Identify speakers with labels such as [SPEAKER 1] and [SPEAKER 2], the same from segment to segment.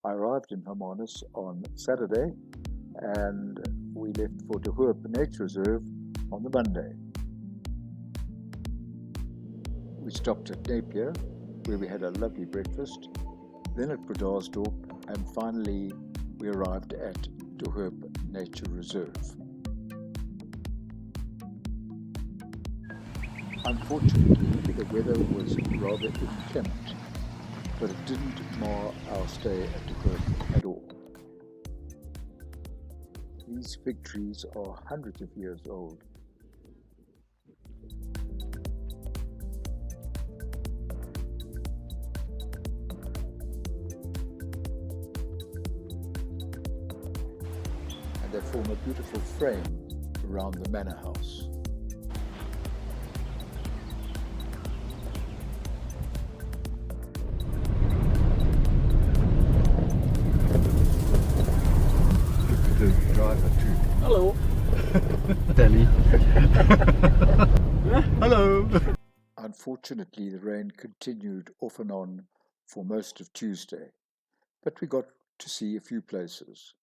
[SPEAKER 1] I arrived in Hermanus on Saturday and we left for De Hoop Nature Reserve on the Monday. We stopped at Napier where we had a lovely breakfast, then at Bredasdorp, and finally we arrived at De Hoop Nature Reserve. Unfortunately, the weather was rather inclement, but it didn't mar our stay at De Hoop at all. These fig trees are hundreds of years old. And they form a beautiful frame around the manor house. The driver too.
[SPEAKER 2] Hello. Danny. Hello.
[SPEAKER 1] Unfortunately, the rain continued off and on for most of Tuesday, but we got to see a few places.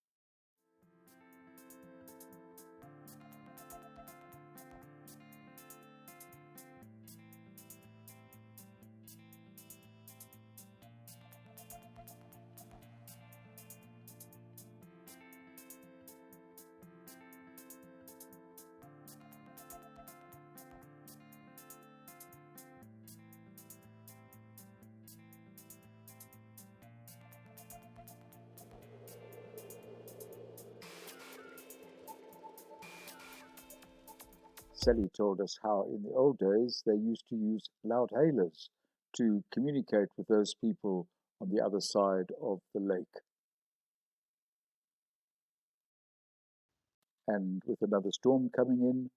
[SPEAKER 1] Sally told us how in the old days they used to use loud hailers to communicate with those people on the other side of the lake. And with another storm coming in,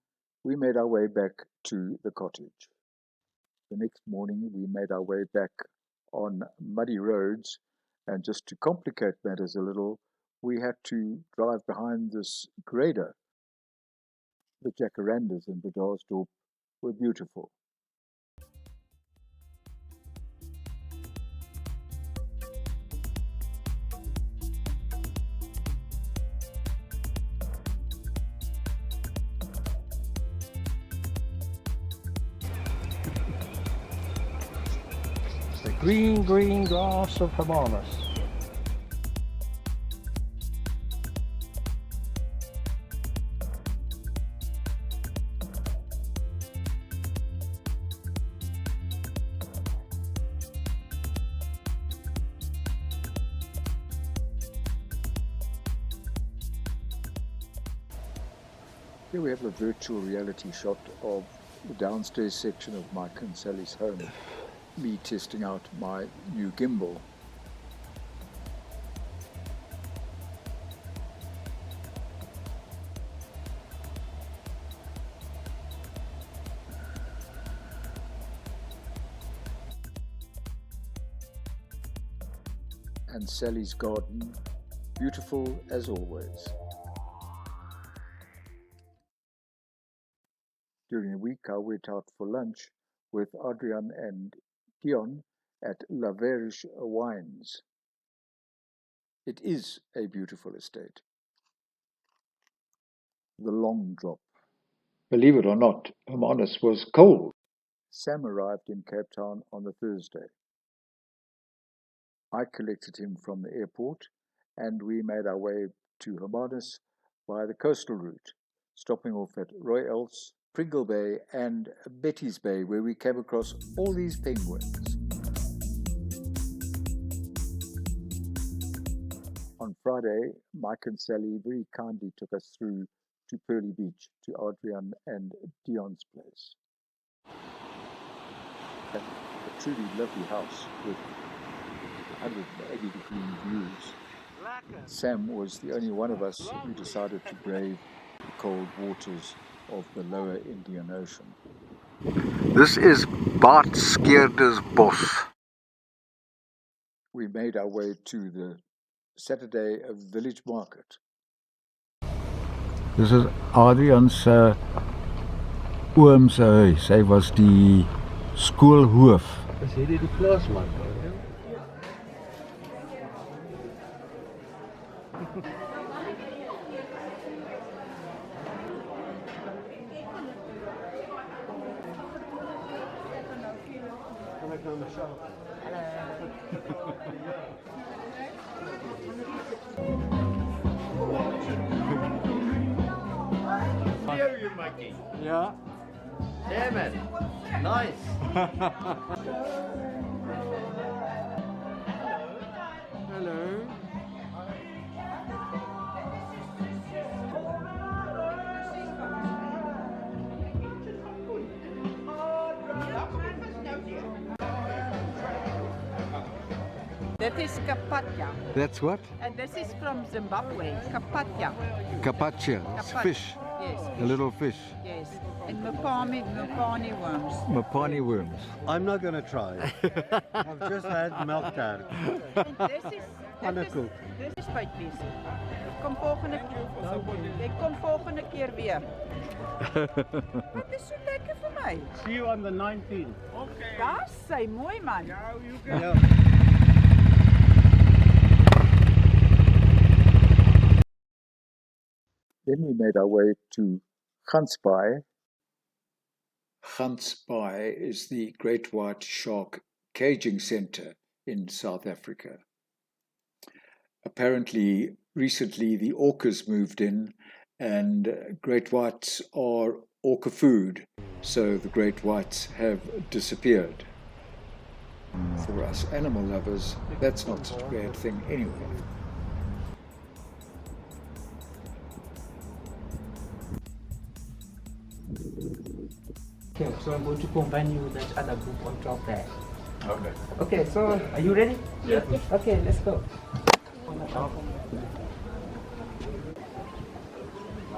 [SPEAKER 1] we made our way back to the cottage. The next morning we made our way back on muddy roads, and just to complicate matters a little, we had to drive behind this grader. The jacarandas in Bredasdorp were beautiful.
[SPEAKER 2] The green, green grass of Hermanus.
[SPEAKER 1] Here we have a virtual reality shot of the downstairs section of Mike and Sally's home, me testing out my new gimbal. And Sally's garden, beautiful as always. During the week, I went out for lunch with Adrian and Dion at La Verish Wines. It is a beautiful estate. The long drop. Believe it or not, Hermanus was cold. Sam arrived in Cape Town on the Thursday. I collected him from the airport and we made our way to Hermanus by the coastal route, stopping off at Roy Else, Pringle Bay and Betty's Bay, where we came across all these penguins. On Friday, Mike and Sally very kindly took us through to Pearly Beach, to Adrian and Dion's place. And a truly lovely house with 180-degree views. Sam was the only one of us who decided to brave the cold waters of the lower Indian Ocean.
[SPEAKER 3] This is Bart Skeerder's Bos.
[SPEAKER 1] We made our way to the Saturday village market.
[SPEAKER 4] Dis is Adrian se oom se huis. Hy was die skoolhoof.
[SPEAKER 2] Is hierdie die plaasmark? Video you're making.
[SPEAKER 5] Yeah.
[SPEAKER 2] Yeah, man. Nice.
[SPEAKER 5] Hello.
[SPEAKER 6] That is kapatja.
[SPEAKER 5] That's what?
[SPEAKER 6] And this is from Zimbabwe. Kapatja.
[SPEAKER 5] Carpaccia. It's fish.
[SPEAKER 6] Yes.
[SPEAKER 5] A little fish.
[SPEAKER 6] Yes. And mopani worms.
[SPEAKER 5] Mopani worms.
[SPEAKER 7] I'm not going to try. I've just had milk tart.
[SPEAKER 6] And this is spuitbees. Kom volgende keer. Ek kom volgende keer weer. Dit is so lekker vir my.
[SPEAKER 7] See you on the 19th.
[SPEAKER 6] Daar's sy mooi man.
[SPEAKER 7] Yeah.
[SPEAKER 1] Then we made our way to Gansbaai. Gansbaai is the great white shark caging center in South Africa. Apparently, recently the orcas moved in, and great whites are orca food, so the great whites have disappeared. For us animal lovers, that's not such a bad thing anyway.
[SPEAKER 8] Okay, so I'm going to combine you with that other group on top there.
[SPEAKER 2] Okay.
[SPEAKER 8] Okay, so are you ready?
[SPEAKER 2] Yeah.
[SPEAKER 8] Okay, let's go.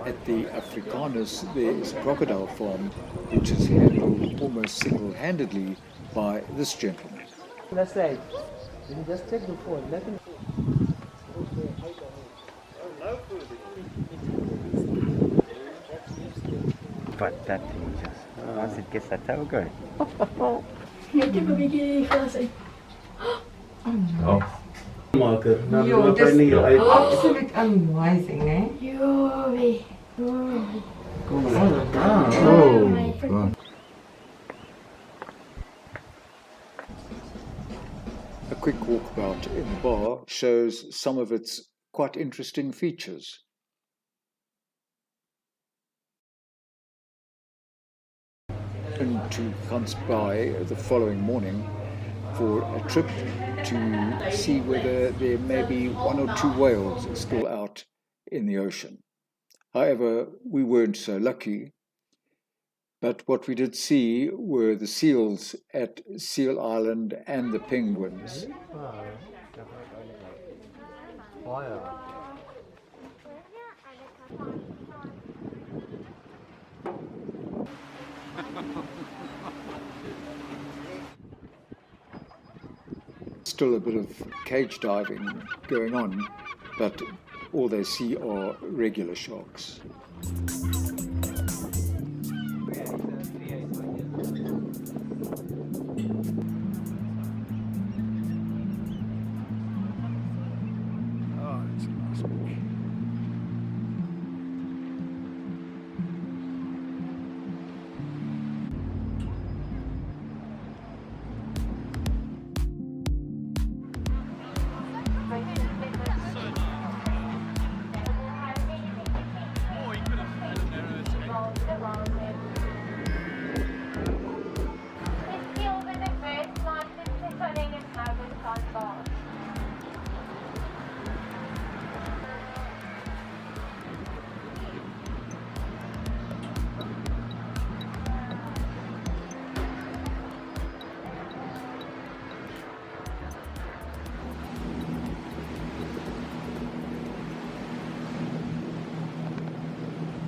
[SPEAKER 1] At the Afrikaners, there is a crocodile farm which is handled almost single-handedly by this gentleman.
[SPEAKER 8] Let's say, you just take the phone. Let me.
[SPEAKER 9] But that thing just, once it gets that tail going.
[SPEAKER 7] Marker.
[SPEAKER 10] Yo, this is absolute amazing, eh? Yo,
[SPEAKER 4] Oh,
[SPEAKER 1] A quick walkabout in the bar shows some of its quite interesting features. And to Gansbaai the following morning for a trip to see whether there may be one or two whales still out in the ocean. However, we weren't so lucky, but what we did see were the seals at Seal Island and the penguins. Still a bit of cage diving going on, but all they see are regular sharks.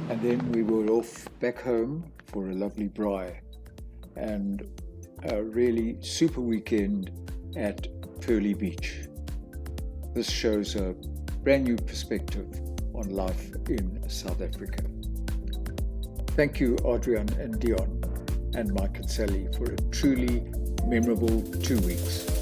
[SPEAKER 1] And then we were off back home for a lovely braai and a really super weekend at Pearly Beach. This shows a brand new perspective on life in South Africa. Thank you, Adrian and Dion and Mike and Sally, for a truly memorable 2 weeks.